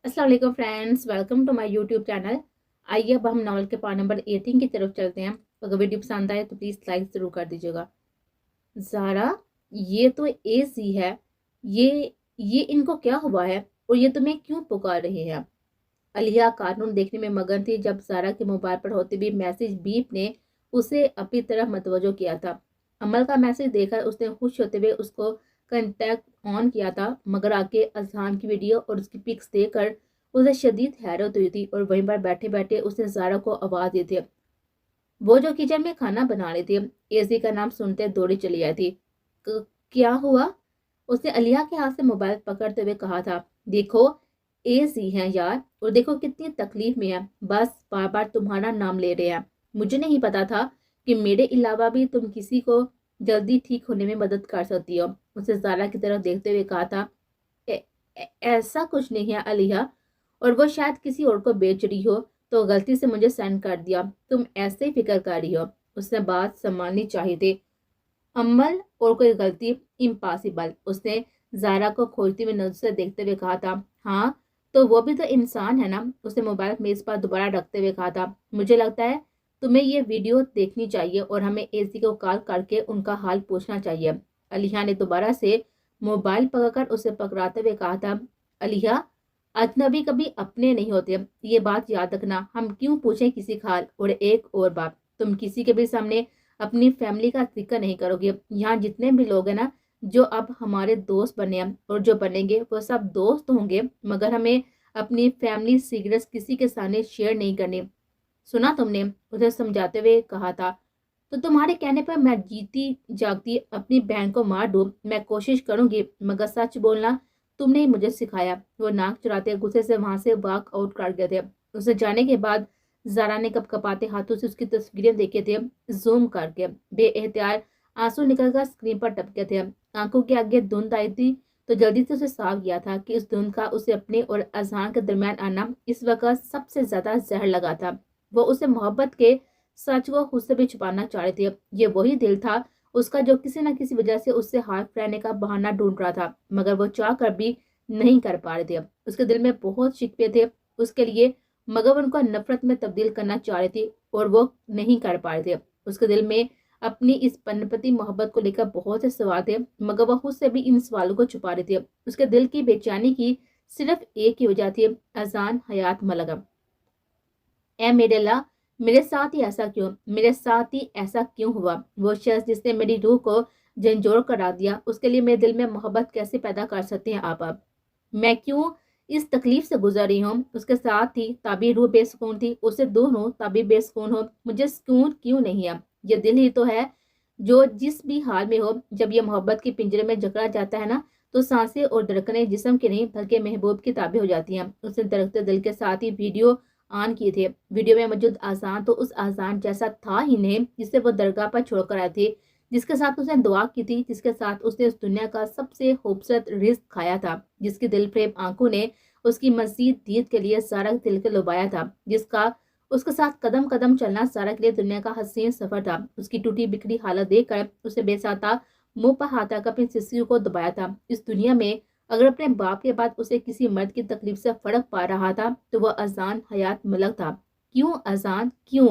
अस्सलाम वालेकुम friends, welcome to my YouTube channel. आइए अब हम नॉवल के पार्ट नंबर 18 की तरफ चलते हैं। अगर वीडियो पसंद आए तो प्लीज़ लाइक ज़रूर कर दीजिएगा। ज़ारा, ये तो एजी है। ये ये इनको क्या हुआ है और ये तुम्हें क्यों पुकार रहे हैं? अलिया कार्टून देखने में मगन थी जब ज़ारा के मोबाइल पर होते हुए मैसेज बीप ने उसे अपनी तरफ मतवजो किया था। अमल का मैसेज देखकर उसने खुश होते हुए उसको कंटेक्ट ऑन किया था, मगर आके अजहान की वीडियो और उसकी पिक्स देखकर उसे शदीद हैरत हुई थी और वहीं पर बैठे बैठे उसने ज़ारा को आवाज़ दी थी। वो जो किचन में खाना बना रही थी, एसी का नाम सुनते दौड़ी चली आई थी। क्या हुआ? उसने अलिया के हाथ से मोबाइल पकड़ते हुए कहा था। देखो, एसी हैं यार, और देखो कितनी तकलीफ में है, बस बार बार तुम्हारा नाम ले रहे हैं। मुझे नहीं पता था कि मेरे अलावा भी तुम किसी को जल्दी ठीक होने में मदद कर सकती हो। उसे ज़ारा की तरफ देखते हुए कहा था। ऐसा कुछ नहीं है अलिया, और वो शायद किसी और को बेच रही हो तो गलती से मुझे सेंड कर दिया। तुम ऐसे ही फिक्र कर रही हो। उसने बात संभालनी चाहिए थी। अमल और कोई गलती इम्पॉसिबल। उसने ज़ारा को खोजती हुई नजर से देखते हुए कहा था। हाँ, तो वो भी तो इंसान है ना। उसने मोबाइल मेज पर दोबारा रखते हुए कहा था। मुझे लगता है तुम्हें ये वीडियो देखनी चाहिए और हमें एसी को कॉल करके उनका हाल पूछना चाहिए। अलिया ने दोबारा से मोबाइल पकड़कर उसे पकड़ाते हुए कहा था। अलिया, अजनबी कभी अपने नहीं होते, ये बात याद रखना। हम क्यों पूछें किसी का हाल? और एक और बात, तुम किसी के भी सामने अपनी फैमिली का जिक्र नहीं करोगे। यहाँ जितने भी लोग हैं ना, जो अब हमारे दोस्त बने हैं और जो बनेंगे, वो सब दोस्त होंगे, मगर हमें अपनी फैमिली सीक्रेट्स किसी के सामने शेयर नहीं करनी। सुना तुमने? उसे समझाते हुए कहा था। तो तुम्हारे कहने पर मैं जीती जागती अपनी बहन को मार दूं, मैं कोशिश करूंगी, मगर सच बोलना तुमने ही मुझे सिखाया। वो नाक चुराते गुस्से से वहां से वॉक आउट कर गए थे। उसे जाने के बाद ज़ारा ने कपकपाते हाथों से उसकी तस्वीरें देखे थे, जूम करके। बेएहतियात आंसू निकलकर स्क्रीन पर टपके थे। आंखों के आगे धुंध आई थी तो जल्दी से उसे साफ किया था कि इस धुंध का उसे अपने और अजहान के दरमियान आना इस वक्त सबसे ज्यादा जहर लगा था। वो उसे मोहब्बत के सच को खुद से भी छुपाना चाह रहे थे। ये वही दिल था उसका जो किसी न किसी वजह से उससे हाथ रहने का बहाना ढूंढ रहा था, मगर वो चाह कर भी नहीं कर पा रहे थे। उसके दिल में बहुत शिकवे थे उसके लिए, मगर वो उनको नफरत में तब्दील करना चाह रही थी और वो नहीं कर पा रहे थे। उसके दिल में अपनी इस पनपती मोहब्बत को लेकर बहुत से सवाल थे, मगर वह खुद से भी इन सवालों को छुपा रही थी। उसके दिल की बेचैनी की सिर्फ एक ही वजह थी, अजान हयात मलगम। ए मेरे अल्लाह, मेरे साथ ही ऐसा क्यों? मेरे साथ ही ऐसा क्यों हुआ? वो शख्स जिसने मेरी रूह को झंझोर करा दिया, उसके लिए मेरे दिल में मोहब्बत कैसे पैदा कर सकते हैं आप? अब मैं क्यों इस तकलीफ से गुजर रही हूँ? उसके साथ थी तभी रूह बेसुकून थी, उससे दूर हूँ तभी बेसुकून हो। मुझे सुकून क्यों नहीं है? ये दिल ही तो है जो जिस भी हाल में हो, जब ये मोहब्बत के पिंजरे में जकड़ा जाता है ना, तो सांसें और धड़कनें जिस्म की नहीं बल्कि महबूब की ताबे हो जाती हैं। उसने धड़कते दिल के साथ ही वीडियो ऑन किए थे। वीडियो में मौजूद आजान तो उस आजान जैसा था ही नहीं जिसे वो दरगाह पर छोड़कर आए थे, जिसके साथ उसने दुआ की थी, जिसके साथ उसने उस दुनिया का सबसे खूबसूरत रिज्क खाया था, जिसकी दिल प्रेम आंखों ने उसकी मजीद दीद के लिए सारा दिल के लुभाया था, जिसका उसके साथ कदम कदम चलना सारा के लिए दुनिया का हसीन सफर था। उसकी टूटी बिखरी हालत देखकर उसे बेसाता मुंह पर हाथ रखकर अपनी सिस्सियों को दबाया था। इस दुनिया में अगर अपने बाप के बाद उसे किसी मर्द की तकलीफ से फर्क पा रहा था तो वह अजान हयात मलक था। क्यों अजान, क्यों?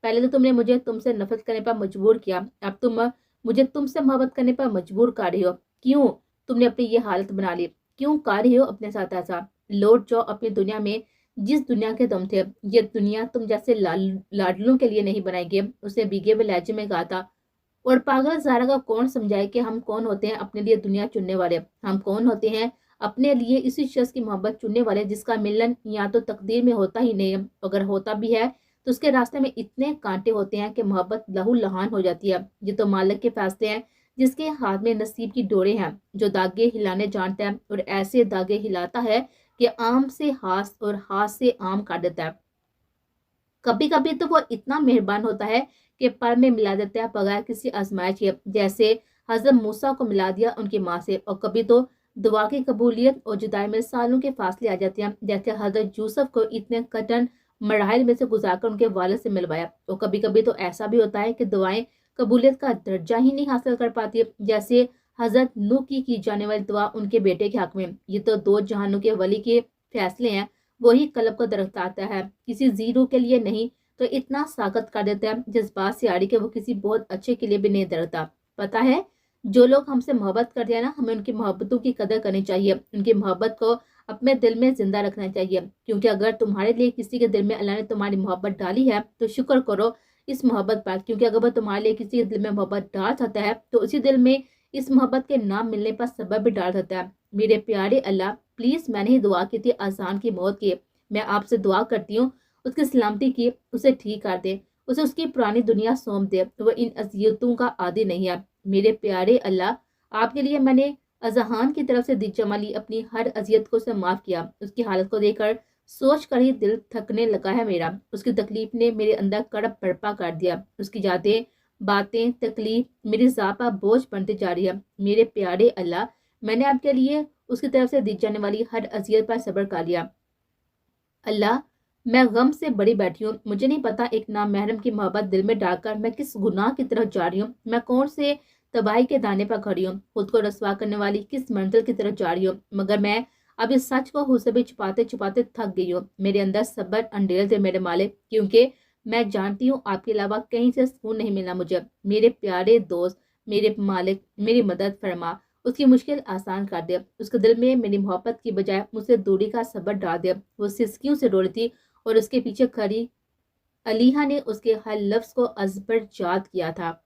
पहले तो तुमने मुझे तुमसे नफरत करने पर मजबूर किया, अब तुम मुझे तुमसे मोहब्बत करने पर मजबूर कर रही हो। क्यों तुमने अपनी ये हालत बना ली? क्यों कर रही हो अपने साथ ऐसा? लौट जाओ अपनी दुनिया में, जिस दुनिया के तुम थे। ये दुनिया तुम जैसे लाडलों के लिए नहीं बनाई गई। उसे भीगे हुए लहजे में कहा था। और पागल ज़ारा का कौन समझाए कि हम कौन होते हैं अपने लिए दुनिया चुनने वाले? हम कौन होते हैं अपने लिए इसी शख्स की मोहब्बत चुनने वाले जिसका मिलन या तो तकदीर में होता ही नहीं है, अगर होता भी है तो उसके रास्ते में इतने कांटे होते हैं कि मोहब्बत लहू लहान हो जाती है। ये तो मालिक के फैसले हैं, जिसके हाथ में नसीब की डोरे हैं, जो दागे हिलाने जानता है और ऐसे दागे हिलाता है कि आम से हाथ और हाथ से आम काट देता है। कभी कभी तो वो इतना मेहरबान होता है कि पल में मिला देता है बगैर किसी आजमाइश के, जैसे हजरत मूसा को मिला दिया उनकी माँ से। और कभी तो दुआ की कबूलियत और जुदाई में सालों के फासले आ जाते हैं, जैसे हजरत यूसुफ को इतने कठिन मराहल में से गुजारकर उनके वालिद से मिलवाया। और कभी कभी तो ऐसा भी होता है कि दुआएं कबूलियत का दर्जा ही नहीं हासिल कर पाती, जैसे हजरत नूह की जाने वाली दुआ उनके बेटे के हक में। ये तो दो जहानों के वली के फैसले हैं वही कलब को दरख्ताता है, किसी जीरो के लिए नहीं। तो इतना साकत कर देता है जज्बात से आड़ी कि वो किसी बहुत अच्छे के लिए भी नहीं डरता। पता है, जो लोग हमसे मोहब्बत करते हैं ना, हमें उनकी मोहब्बतों की कदर करनी चाहिए, उनकी मोहब्बत को अपने दिल में जिंदा रखना चाहिए। क्योंकि अगर तुम्हारे लिए किसी के दिल में अल्लाह ने तुम्हारी मोहब्बत डाली है तो शुक्र करो इस मोहब्बत पर। क्योंकि अगर वो तुम्हारे लिए किसी के दिल में मोहब्बत डाल सकता है तो उसी दिल में इस मोहब्बत के ना मिलने पर सबब भी डाल सकता है। मेरे प्यारे अल्लाह, प्लीज़ मैंने ही दुआ की थी आसान की मौत की, मैं आपसे दुआ करती हूँ उसकी सलामती की, उसे ठीक कर दे, उसे उसकी पुरानी दुनिया सौंप दे तो वह इन अजियतों का आदी नहीं है। मेरे प्यारे अल्लाह, आपके लिए मैंने अजहान की तरफ से दी जमा ली अपनी हर अजियत को उसे माफ़ किया। उसकी हालत को देखकर सोच कर ही दिल थकने लगा है मेरा। उसकी तकलीफ ने मेरे अंदर कड़प बर्पा कर दिया। उसकी यादें, बातें, तकलीफ मेरी ज़ात पर बोझ बनती जा रही है। मेरे प्यारे अल्लाह, मैंने आपके लिए उसकी तरफ से दी जाने वाली हर अजियत पर सब्र कर लिया। अल्लाह, मैं गम से बड़ी बैठी हूँ। मुझे नहीं पता एक नामहरम की मोहब्बत दिल में डालकर मैं किस गुनाह की तरफ जा रही हूँ। मैं कौन से तबाही के दाने पर खड़ी हूँ, खुद को रसवा करने वाली किस मंजिल की तरफ जा रही हूँ। मगर मैं अब इस सच को खुद से भी छुपाते छुपाते थक गई हूँ। मेरे अंदर सब्र अंधेर थे मेरे मालिक, क्योंकि मैं जानती हूँ आपके अलावा कहीं से सुकून नहीं मिला मुझे। मेरे प्यारे दोस्त, मेरे मालिक, मेरी मदद फरमा, उसकी मुश्किल आसान कर दे। उसके दिल में मेरी मोहब्बत की बजाय मुझसे दूरी का सब्र डाल दे। वो सिसकियों से रोड़ी थी और उसके पीछे खड़ी अलीहा ने उसके हर लफ्ज को अजबर याद किया था।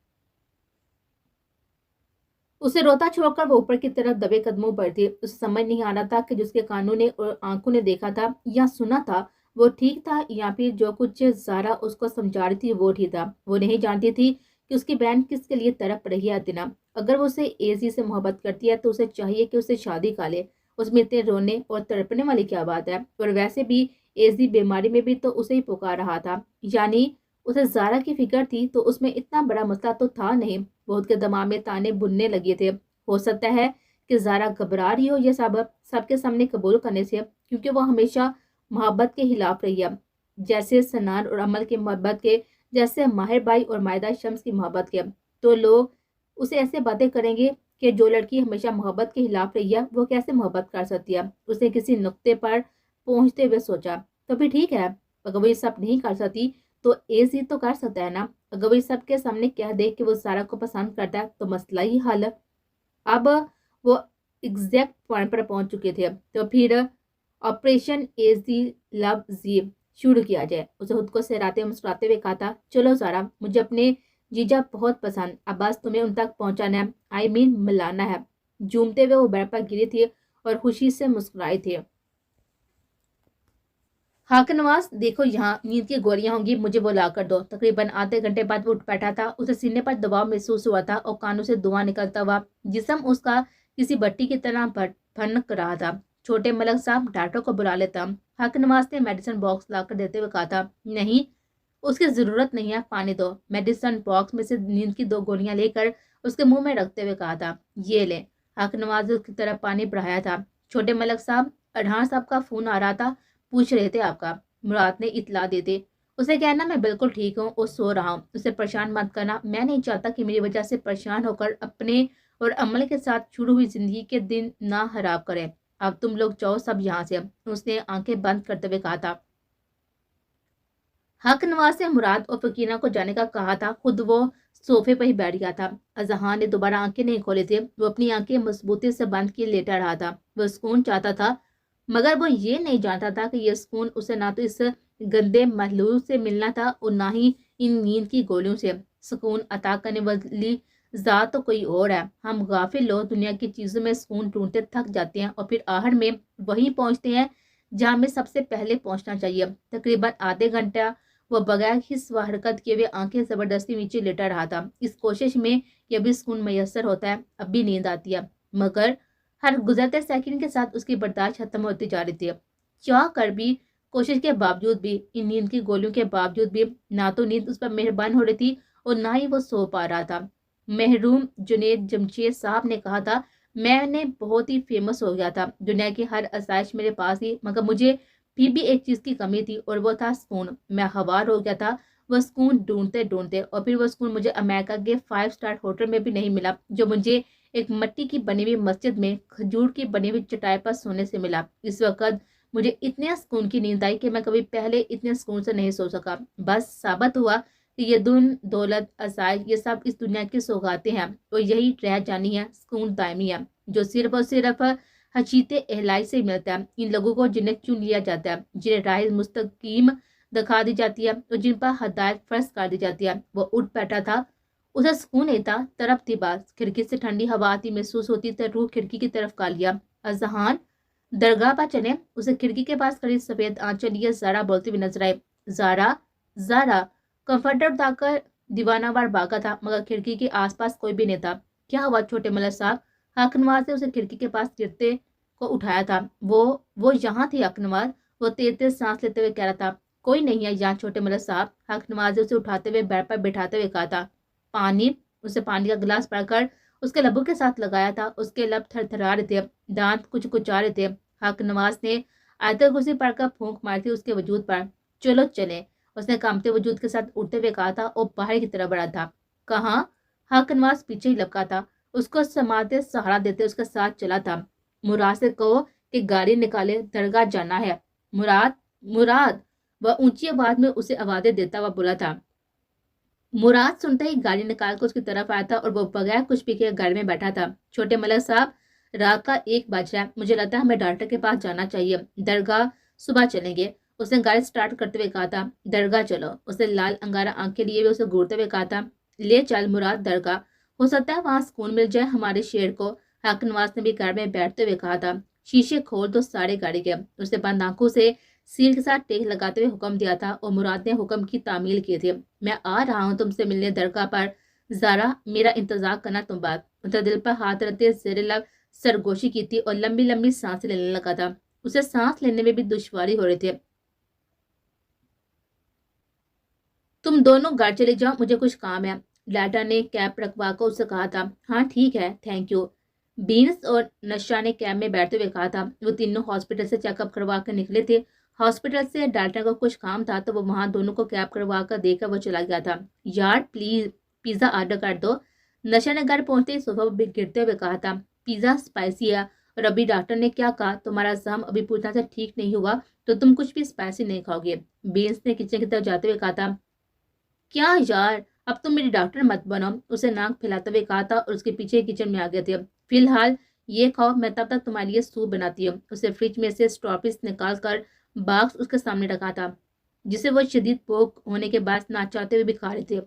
उसे रोता छोड़कर वो ऊपर की तरफ दबे कदमों पर थी। उसे समझ नहीं आ रहा था कि जिसके कानों ने और आंखों ने देखा था या सुना था वो ठीक था, या फिर जो कुछ जारा उसको समझा रही थी वो ठीक था। वो नहीं जानती थी कि उसकी बहन किसके लिए तड़प रही है अदना। अगर वो उसे एजी से मोहब्बत करती है तो उसे चाहिए कि उसे शादी का ले। उसमें इतने रोने और तड़पने वाली क्या बात है। और वैसे भी एजी बीमारी में भी तो उसे ही पुकार रहा था, यानी उसे जारा की फिक्र थी, तो उसमें इतना बड़ा मसला तो था नहीं। बहुत के दिमाग में ताने बुनने लगे थे। हो सकता है कि ज़ारा घबरा रही हो ये सब सबके सामने कबूल करने से, क्योंकि वो हमेशा मोहब्बत के खिलाफ रही है। जैसे सनान और अमल की मोहब्बत के, जैसे माहिर भाई और मायदा शम्स की मोहब्बत के। तो लोग उसे ऐसे बातें करेंगे कि जो लड़की हमेशा मोहब्बत के खिलाफ रही है वो कैसे मोहब्बत कर सकती है। उसे किसी नुक्ते पर पहुंचते हुए सोचा, तो भी ठीक है, अगर वो ये सब नहीं कर सकती तो एजी तो कर सकता है ना। अगर वो सबके सामने कह दे कि वो सारा को पसंद करता है तो मसला ही हल है। अब वो एग्जैक्ट पॉइंट पर पहुंच चुके थे, तो फिर ऑपरेशन एजी लव जी शुरू किया जाए। उसे खुद को सहराते मुस्कुराते हुए कहा था, चलो सारा, मुझे अपने जीजा बहुत पसंद, अब बस तुम्हें उन तक पहुंचाना है, आई मीन मिलाना है। झूमते हुए वो बेड पर गिरी थी और खुशी से मुस्कुराए थे। हाँ के नवाज, देखो यहाँ नींद की गोलियां होंगी, मुझे वो ला कर दो। तकरीबन आधे घंटे बाद वो उठ बैठा था। उसे सीने पर दबाव महसूस हुआ था और कानों से धुआं निकलता हुआ जिस्म उसका किसी भट्टी की तरह फनक रहा था। छोटे मलक साहब, डॉक्टर को बुला लेता। हक नवाज ने मेडिसिन बॉक्स लाकर देते हुए कहा था, नहीं उसकी जरूरत नहीं है, पानी दो। मेडिसिन बॉक्स में से नींद की 2 गोलियां लेकर उसके मुंह में रखते हुए कहा था, ये ले। हक नवाज ने उसकी तरफ पानी बढ़ाया था। छोटे मलक साहब, अढ़ान साहब का फोन आ रहा था, पूछ रहे थे आपका। मुराद ने इतला देते उसे कहना, मैं बिल्कुल ठीक हूँ और सो रहा हूँ, उसे परेशान मत करना। मैं नहीं चाहता कि मेरी वजह से परेशान होकर अपने और अमल के साथ शुरू हुई जिंदगी के दिन ना खराब करें। अब तुम लोग जाओ सब यहाँ से, उसने आंखें बंद करते हुए कहा था। हक नवाज से मुराद और फकीना को जाने का कहा था, खुद वो सोफे पर ही बैठ गया था। अजहान ने दोबारा आंखें नहीं खोले थे। वो अपनी आंखें मजबूती से बंद किए लेटा रहा था। वो सुकून चाहता था, मगर वो ये नहीं जानता था कि यह सुकून उसे ना तो इस गंदे महलूल से मिलना था और ना ही इन नींद की गोलियों से। सुकून अता करने वाली ज़ात तो कोई और है। हम गाफिल लोग दुनिया की चीज़ों में सुकून ढूंढते थक जाते हैं और फिर आहर में वहीं पहुंचते हैं जहाँ हमें सबसे पहले पहुंचना चाहिए। तकरीबन आधे घंटा वह बगैर हिस्स व हरकत किए हुए आंखें जबरदस्ती नीचे लेटा रहा था, इस कोशिश में कि अभी सुकून मैसर होता है, अब भी नींद आती है। मगर हर गुजरते सेकंड के साथ उसकी बर्दाश्त खत्म होती जा रही थी। चाह कर भी, कोशिश के बावजूद भी, इन नींद की गोलियों के बावजूद भी ना तो नींद उस पर मेहरबान हो रही थी और ना ही वो सो पा रहा था। महरूम जुनेद जमशेद साहब ने कहा था, मैंने बहुत ही फेमस हो गया था, दुनिया की हर आसाइश मेरे पास थी, मगर मुझे फिर भी एक चीज की कमी थी और वो था सुकून। मैं हवार हो गया था वो सुकून ढूंढते ढूंढते, और फिर वो सुकून मुझे अमेरिका के 5 स्टार होटल में भी नहीं मिला, जो मुझे एक मिट्टी की बनी हुई मस्जिद में खजूर की बनी हुई चटाई पर सोने से मिला। इस वक्त मुझे इतने सुकून की नींद आई कि मैं कभी पहले इतने सुकून से नहीं सो सका। बस साबित हुआ कि ये धन दौलत आसाइश ये सब इस दुनिया की सौगातें हैं और यही रह जानी है, सुकून दायमी है जो सिर्फ और सिर्फ हसीते एहलाई से मिलता है। इन लोगों को जिन्हें चुन लिया जाता है, जिन्हें राह मुस्तकीम दिखा दी जाती है और जिन पर हदायत फर्ज कर दी जाती है। वो उठ बैठा था, उसे सुकून नहीं था, तरफ थी बात। खिड़की से ठंडी हवा आती महसूस होती तो रूह खिड़की की तरफ का लिया। अजहान दरगाह पर चले, उसे खिड़की के पास खड़ी सफेद आंचल लिए ज़ारा बोलती हुई नजर आई। ज़ारा ज़ारा कंफर्टर उठाकर दीवानावार भागा था, मगर खिड़की के आसपास कोई भी नहीं था। क्या हुआ छोटे मलक साहब? हकनवार से उसे खिड़की के पास गिरते को उठाया था। वो यहाँ थी हकनवार, वो तेज तेज सांस लेते हुए कह रहा था। कोई नहीं है यहाँ छोटे मलक साहब, हकनवार से उसे उठाते हुए बेड पर बैठाते हुए कहा था। पानी? उसे पानी का गिलास भरकर उसके लबों के साथ लगाया था। उसके लब थरथरा रहे थे, दांत कुछ कुचा रहे थे। हक नवाज ने आयतल कुर्सी पढ़कर फूंक मारी थी उसके वजूद पर। चलो चले, उसने कांपते वजूद के साथ उठते हुए कहा था और बाहर की तरफ बढ़ा था। कहाँ? हक नवाज पीछे ही लपका था, उसको समाते सहारा देते उसके साथ चला था। मुराद से कहो कि गाड़ी निकाले, दरगाह जाना है। मुराद मुराद वह ऊंची आवाज में उसे आवाजें देता हुआ बोला था। मुराद सुनते ही गाड़ी निकाल कर उसकी तरफ आया था और वो बगैर कुछ पी के गाड़ी में बैठा था। छोटे मलक साहब, रात का 1 बज रहा है, मुझे लगता है हमें डॉक्टर के पास जाना चाहिए। दरगाह सुबह चलेंगे, उसने गाड़ी स्टार्ट करते हुए कहा था। दरगाह चलो, उसने लाल अंगारा आंखें लिए हुए उसे घूरते हुए कहा था। ले चल मुराद दरगाह, हो सकता है वहां सुकून मिल जाए हमारे शेर को। हक नवाज ने भी गाड़ी में बैठते हुए कहा था। शीशे खोल दो सारे गाड़ी के, उसने बंद आंखों से सील के साथ टेक लगाते हुए हुक्म दिया था और मुराद ने हुक्म की तामील की थी। मैं आ रहा हूँ तुमसे मिलने दरगाह पर। ज़ारा मेरा इंतजार करना तुम बात। उसने दिल पर हाथ रखते जेर लब सरगोशी की थी और लंबी लंबी सांसें लेने लगा था। उसे सांस लेने में भी दुश्वारी हो रही थी। तुम दोनों घर चले जाओ, मुझे कुछ काम है, लाटा ने कैब रखवा कर उससे कहा था। हाँ ठीक है, थैंक यू, बीन्स और नशा ने कैब में बैठते हुए कहा था। वो तीनों हॉस्पिटल से चेकअप करवा कर निकले थे। हॉस्पिटल से डॉक्टर का कुछ काम था तो वो वहां दोनों को कैब करवा कर देकर वो चला गया था। यार प्लीज पिज्जा ऑर्डर कर दो, नशा ने घर पहुंचते ही सोफा पर गिरते हुए कहा था। पिज्जा स्पाइसी है और अभी डॉक्टर ने क्या कहा, तुम्हारा जख्म अभी पूरी तरह से ठीक नहीं हुआ तो तुम कुछ भी स्पाइसी नहीं खाओगे। बीन्स ने किचन की तरफ जाते हुए कहा था। क्या यार, अब तुम मेरी डॉक्टर मत बनो, उसे नाक फैलाते हुए कहा था और उसके पीछे किचन में आ गए थे। फिलहाल ये खाओ, मैं तब तक तुम्हारे लिए सूप बनाती हूँ। उसे फ्रिज में से स्ट्रॉबेरीज निकाल कर बॉक्स उसके सामने रखा था, जिसे वो शदीद भूख होने के बाद ना चाहते हुए भी खा रहे थे।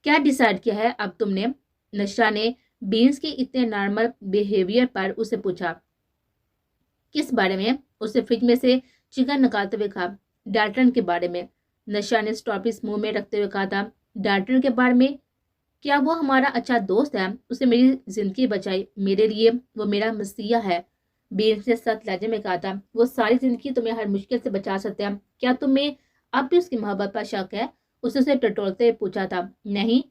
क्या डिसाइड किया है अब तुमने? नशा ने बीन्स के इतने नॉर्मल बिहेवियर पर उसे पूछा। किस बारे में? उसे फ्रिज में से चिकन निकालते हुए कहा। डाल्टन के बारे में, नशा ने स्ट्रॉबेरीज मुंह में रखते हुए कहा था। डाल्टन के बारे में? क्या वो हमारा अच्छा दोस्त है? उसे मेरी जिंदगी बचाई, मेरे लिए वो मेरा मसीहा है। बीन्स ने सख्त लहजे में कहा था। वो सारी जिंदगी तुम्हें हर मुश्किल से बचा सकते हैं, क्या तुम्हें अब भी उसकी मोहब्बत पर शक है? उसे टटोलते हुए पूछा था। नहीं,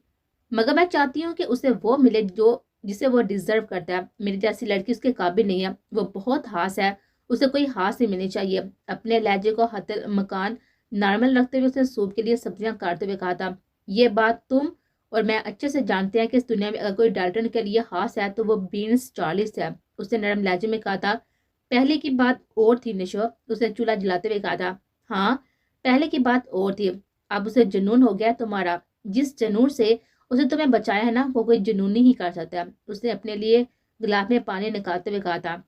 मगर मैं चाहती हूँ कि उसे वो मिले जो जिसे वो डिजर्व करता है। मेरी जैसी लड़की उसके काबिल नहीं है, वो बहुत हास है, उसे कोई हास ही मिलनी चाहिए। अपने लहजे को हतल मकान नॉर्मल रखते हुए उसने सूप के लिए सब्जियां काटते हुए कहा था। ये बात तुम और मैं अच्छे से जानते हैं कि इस दुनिया में अगर कोई डाल्टन के लिए हास है तो वो बीन्स चार्लिस है, उसने नरम लहजे में कहा था। पहले की बात और थी निशो, उसने चूल्हा जलाते हुए कहा था। हाँ, पहले की बात और थी, अब उसे जुनून हो गया तुम्हारा। जिस जुनून से उसे तुम्हें बचाया है ना, वो कोई जुनूनी ही कर सकता है। उसने अपने लिए गिलास में पानी निकालते हुए कहा था।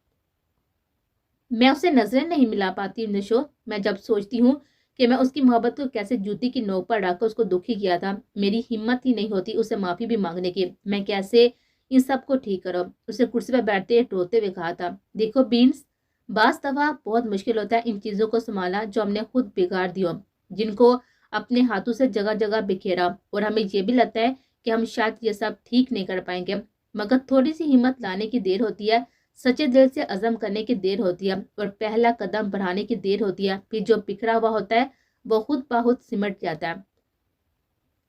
मैं उसे नजरें नहीं मिला पाती निशो, मैं जब सोचती हूँ कि मैं उसकी मोहब्बत को कैसे जूती की नोक पर डालकर उसको दुखी किया था, मेरी हिम्मत ही नहीं होती उसे माफी भी मांगने की। मैं कैसे इन सब को ठीक करूं? उसे कुर्सी पर बैठते रोते हुए कहा था। देखो बीन्स, बास दफा बहुत मुश्किल होता है इन चीजों को संभालना जो हमने खुद बिगाड़ दी हो, जिनको अपने हाथों से जगह जगह बिखेरा, और हमें ये भी लगता है कि हम शायद ये सब ठीक नहीं कर पाएंगे, मगर थोड़ी सी हिम्मत लाने की देर होती है, सच्चे दिल से अज़म करने की देर होती है और पहला कदम बढ़ाने की देर होती है। फिर जो बिखरा हुआ होता है वो खुद ब खुद सिमट जाता है।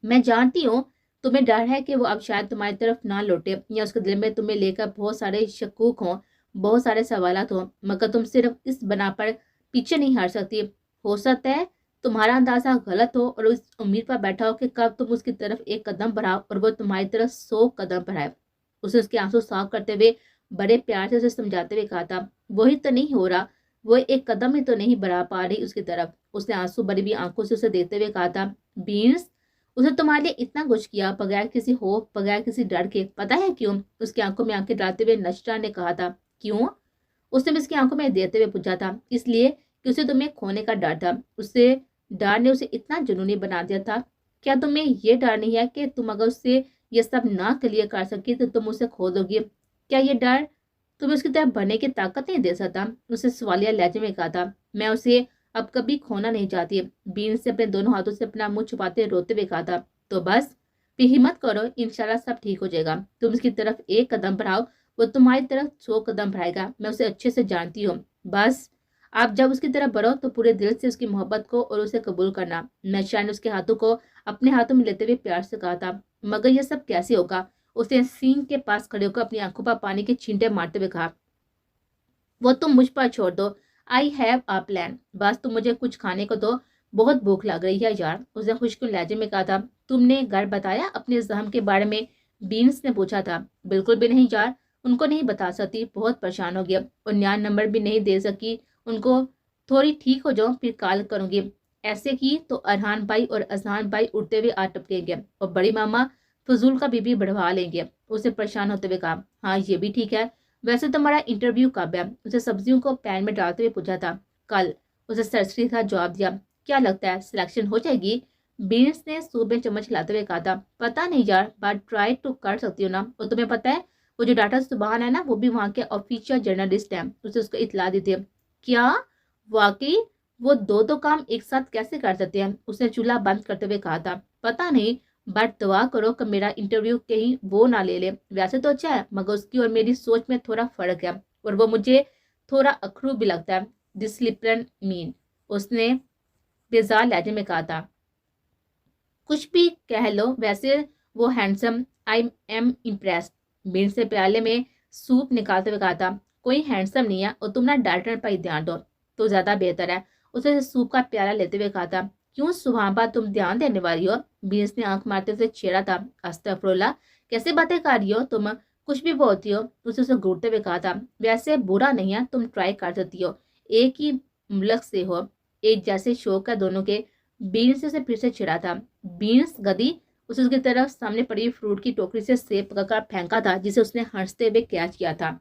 मैं जानती हूँ तुम्हें डर है कि वो अब शायद तुम्हारी तरफ ना लौटे, या उसके दिल में तुम्हें लेकर बहुत सारे शकूक हों, बहुत सारे सवालात हों, मगर तुम सिर्फ इस बना पर पीछे नहीं हट सकती। हो सकता है तुम्हारा अंदाजा गलत हो और उस उम्मीद पर बैठा हो कि कब तुम उसकी तरफ एक कदम बढ़ाओ और वो तुम्हारी तरफ 100 कदम बढ़ाए। उसे उसके आंसू साफ करते हुए बड़े प्यार से उसे समझाते हुए कहा था। वही तो नहीं हो रहा, وہ ایک قدم ہی تو نہیں بڑھا پا رہی اس کی طرف۔ اس نے آنسو بھری ہوئی آنکھوں سے اسے دیکھتے ہوئے کہا تھا، بینس، اسے تمہارے لیے اتنا کچھ کیا بغیر کسی خوف، بغیر کسی ڈر کے، پتہ ہے کیوں؟ اس کی آنکھوں میں آنکھیں ڈالتے ہوئے نشرہ نے کہا تھا۔ کیوں؟ اس نے بھی اس کی آنکھوں میں دیتے ہوئے پوچھا تھا۔ اس لیے کہ اسے تمہیں کھونے کا ڈر تھا۔ اسے ڈر نے اسے اتنا جنونی بنا دیا تھا۔ کیا تمہیں یہ ڈر نہیں ہے کہ تم اگر اس سے یہ سب نہ کلیئر کر سکی تو تم اسے کھو دو گی؟ کیا یہ ڈر تمہیں اس کی طرف بڑھنے کی طاقت نہیں دے سکتا؟ اسے سوالیہ لہجے میں کہا تھا۔ میں اسے اب کبھی کھونا نہیں چاہتی۔ بینس سے اپنے دونوں ہاتھوں سے اپنا منہ چھپاتے روتے ہوئے کہا تھا۔ تو بس پھر ہمت کرو، انشاءاللہ سب ٹھیک ہو جائے گا۔ تم اس کی طرف ایک قدم بڑھاؤ، وہ تمہاری طرف 100 قدم بڑھائے گا۔ میں اسے اچھے سے جانتی ہوں۔ بس آپ جب اس کی طرف بڑھو تو پورے دل سے اس کی محبت کو اور اسے قبول کرنا۔ نشہ نے اس کے ہاتھوں کو اپنے ہاتھوں میں لیتے ہوئے پیار سے کہا تھا۔ مگر یہ سب کیسے ہوگا؟ اس نے سینگ کے پاس کھڑے ہو کر اپنی آنکھوں پر پانی کے چھینٹے مارتے ہوئے کہا۔ وہ تم مجھ پر چھوڑ دو، آئی ہیو اے پلان۔ بس تم مجھے کچھ کھانے کو دو، بہت بھوک لگ رہی ہے یار۔ اس نے خشک لہجے میں کہا تھا۔ تم نے گھر بتایا اپنے زخم کے بارے میں؟ بینس نے پوچھا تھا۔ بالکل بھی نہیں یار، ان کو نہیں بتا سکتی، بہت پریشان ہو گیا اور نیا نمبر بھی نہیں دے سکی ان کو۔ تھوڑی ٹھیک ہو جاؤ پھر کال کروں گی۔ ایسے کی تو ارحان بھائی اور اذہان بھائی اٹھتے ہوئے آ ٹپکیں گے اور بڑی ماما فضول کا بی بڑھوا لیں گے۔ اسے پریشان ہوتے ہوئے کہا۔ ہاں یہ بھی ٹھیک ہے، ویسے تمہارا انٹرویو کب ہے؟ اسے سبزیوں کو پین میں ڈالتے ہوئے پوچھا تھا۔ کل، اسے سرسری تھا جواب دیا۔ کیا لگتا ہے سلیکشن ہو جائے گی؟ بینس نے سوپ میں چمچ کھلاتے ہوئے کہا تھا۔ پتہ نہیں یار، بٹ ٹرائی تو کر سکتی ہوں نا۔ اور تمہیں پتہ ہے وہ جو ڈاکٹر سبحان ہے نا، وہ بھی وہاں کے آفیشیل جرنلسٹ ہیں۔ اسے اس کو اطلاع دی تھی۔ کیا واقعی؟ وہ دو کام ایک ساتھ کیسے کر سکتے ہیں؟ اس نے چولہا بند کرتے ہوئے کہا تھا۔ پتہ نہیں، بٹ دعا کرو کہ میرا انٹرویو کہیں وہ نہ لے لے۔ ویسے تو اچھا ہے، مگر اس کی اور میری سوچ میں تھوڑا فرق ہے اور وہ مجھے تھوڑا اکھرو بھی لگتا ہے۔ ڈسپلن مین، اس نے بیزار لہجے میں کہا تھا۔ کچھ بھی کہہ لو، ویسے وہ ہینڈسم، آئی ایم امپریسڈ۔ بین سے پیالے میں سوپ نکالتے ہوئے کہا تھا۔ کوئی ہینڈسم نہیں ہے اور تم نہ ڈائریکٹر پر ہی دھیان دو تو زیادہ بہتر ہے۔ اسے سوپ کا پیالہ لیتے ہوئے کہا تھا۔ کیوں صبح بعد تم دھیان دینے والی ہو؟ بینس نے آنکھ مارتے اسے چھیڑا تھا۔ استغفراللہ، کیسے باتیں کر رہی ہو تم؟ کچھ بھی بولتی ہو، اسے گھورتے ہوئے کہا تھا۔ ویسے برا نہیں ہے، تم ٹرائی کر سکتی ہو، ایک ہی ملک سے ہو، ایک جیسے شوق ہے دونوں کے۔ بینس سے پھر سے چھڑا تھا۔ بینس گدی، اسے اس کی طرف سامنے پڑی فروٹ کی ٹوکری سے سیب پکڑ کر پھینکا تھا جسے اس نے ہنستے ہوئے کیچ کیا تھا۔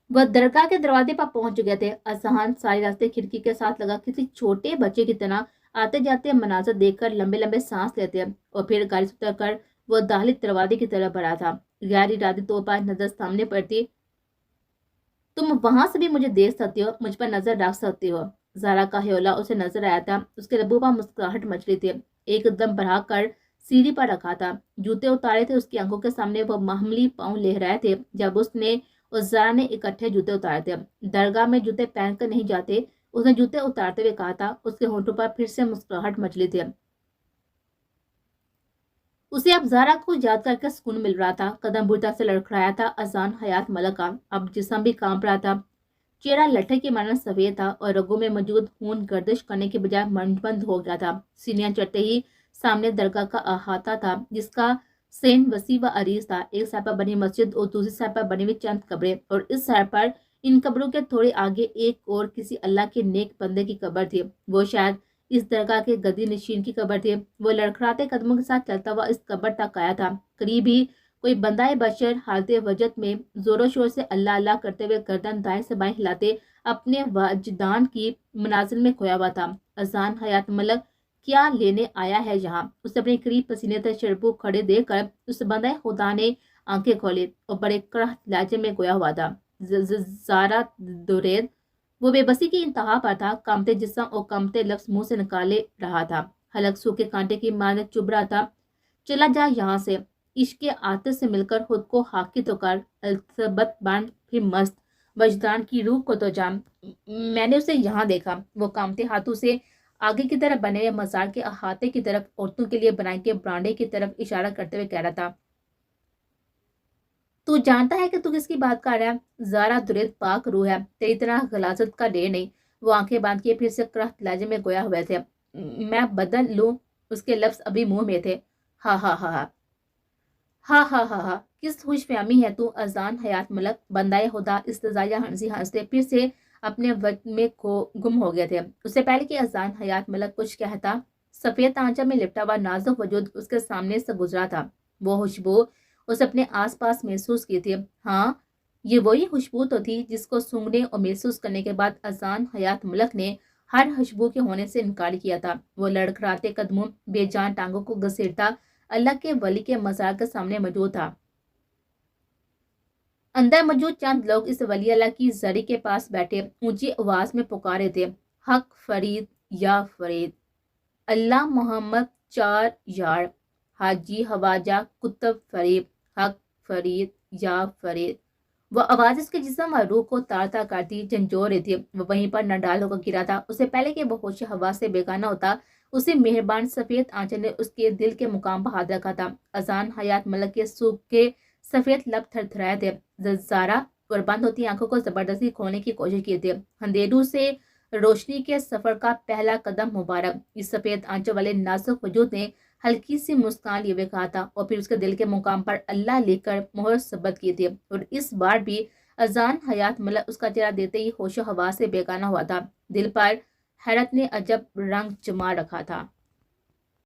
وہ درگاہ کے دروازے پر پہنچ چکے تھے۔ اذہان سارے راستے کھڑکی کے ساتھ لگا کسی چھوٹے بچے کی طرح آتے جاتے مناظر دیکھ کر لمبے لمبے سانس لیتے اور پھر گاڑی سے اتر کر وہ داخلی دروازے کی طرف بڑھا تھا۔ غیر ارادی طور پر نظر سامنے پڑتی۔ تم وہاں سے بھی مجھے دیکھ سکتے ہو، مجھ پر نظر رکھ سکتے ہو۔ زارا کا ہیولا اسے نظر آیا تھا۔ اس کے لبوں پر مسکراہٹ مچ رہی تھی۔ ایک دم بڑھا کر سیڑھی پر رکھا تھا، جوتے اتارے تھے۔ اس کی آنکھوں کے سامنے وہ معمولی پاؤں لہرائے تھے جب اس نے اور زارا نے اکٹھے جوتے اتارے تھے۔ درگاہ میں جوتے پہن کر نہیں جاتے، اس نے جوتے اتارتے ہوئے کہا تھا۔ اس کے ہونٹوں پر پھر سے مسکراہٹ مچ رہی تھی۔ اسے اب زارا کو یاد کر کے سکون مل رہا تھا۔ قدم بھرتا سے لڑکھڑایا تھا اذان حیات ملک کا۔ اب جسم بھی کانپ رہا تھا۔ چہرہ لٹھے کی مانند سفید تھا اور رگوں میں موجود خون گردش کرنے کے بجائے منجمد ہو گیا تھا۔ سینیاں چڑھتے ہی سامنے درگاہ کا احاطہ تھا جس کا سین وسیع و عریض تھا۔ ایک سائڈ پر بنی مسجد اور دوسری سائڈ پر بنی ہوئی چند قبریں، اور اس سائڈ پر ان قبروں کے تھوڑے آگے ایک اور کسی اللہ کے نیک بندے کی قبر تھی۔ وہ شاید اس درگاہ کے گدی نشین کی قبر تھی۔ وہ لڑکھڑاتے قدموں کے ساتھ چلتا ہوا اس قبر تک آیا تھا۔ قریب ہی کوئی بندہ بشر حالت وجد میں زور و شور سے اللہ اللہ کرتے ہوئے گردن دائیں سے بائیں ہلاتے اپنے وجدان کی منازل میں کھویا ہوا تھا۔ اذان حیات ملک کیا لینے آیا ہے یہاں؟ اسے اپنے قریب پسینے تر شربو کھڑے دیکھ کر اس بندہ خدا نے آنکھیں کھولی اور بڑے کرہ لہجے میں گویا ہوا تھا۔ زارا دورید، وہ بے بسی کی انتہا پر تھا۔ کامتے جسم اور کامتے لفظ منہ سے نکالے رہا تھا۔ حلق سوکھے کانٹے کی مانند چبھ رہا تھا۔ چلا جا یہاں سے، عشق کے آتش سے مل کر خود کو حاکی تو کر، التبت بن پھر مست، وجدان کی روح کو تو جان۔ میں نے اسے یہاں دیکھا، وہ کامتے ہاتھوں سے آگے کی طرف بنے ہوئے مزار کے احاطے کی طرف عورتوں کے لیے بنائے گئے برانڈے کی طرف اشارہ کرتے ہوئے کہہ رہا تھا۔ تو جانتا ہے کہ تو کس کی بات کر رہا ہے؟ زارا دورید پاک روح ہے، تیری طرح غلاظت کا ڈیر نہیں۔ وہ آنکھیں باندھ کے پھر سے کرخت لہجے میں گویا ہوئے تھے۔ میں بدل لوں؟ اس کے لفظ ابھی منہ میں تھے۔ ہا ہا ہا ہا ہا ہا ہا ہا۔ کس خوش فہمی ہے تو اذان حیات ملک بندائے خدا استزایا ہنستے پھر سے اپنے وقت میں گم ہو گئے تھے۔ اس سے پہلے کہ اذان حیات ملک کچھ کہتا، سفید آنچہ میں لپٹا ہوا نازک وجود اس کے سامنے سے گزرا تھا۔ وہ خوشبو اس اپنے آس پاس محسوس کی تھی۔ ہاں، یہ وہی خوشبو تو تھی جس کو سونگھنے اور محسوس کرنے کے بعد اذان حیات ملک نے ہر خوشبو کے ہونے سے انکار کیا تھا۔ وہ لڑکھڑاتے قدموں، بے جان ٹانگوں کو گھسیٹتا اللہ کے ولی کے مزار کے سامنے موجود تھا۔ اندر موجود چند لوگ اس ولی اللہ کی زری کے پاس بیٹھے اونچی آواز میں پکارے تھے، حق فرید یا فرید، اللہ محمد چار یار، حاجی خواجہ قطب فریب، حق فرید یا فرید۔ وہ آواز اس کے جسم اور روح کو تار تار کرتی جھنجھوڑ رہی تھی۔ وہ وہیں پر نڈال ہو کر گرا تھا۔ اس سے پہلے کہ وہ ہوش ہوا سے بیگانہ ہوتا، اسی مہربان سفید آنچل نے اس کے دل کے مقام پر ہاتھ رکھا تھا۔ اذان حیات ملک کے سوکھے سفید لب تھر تھرائے تھے۔ زارا اور بند ہوتی آنکھوں کو زبردستی کھولنے کی کوشش کی تھی۔ اندھیروں سے روشنی کے سفر کا پہلا قدم مبارک۔ اس سفید آنچل والے نازک وجود نے ہلکی سی مسکان لیے ہوئے کہا تھا اور پھر اس کے دل کے مقام پر اللہ لکھ کر مہر ثبت کی تھی، اور اس بار بھی اذان حیات ملک اس کا چہرہ دیتے ہی ہوش و حواس سے بیگانہ ہوا تھا۔ دل پر حیرت نے عجب رنگ جما رکھا تھا۔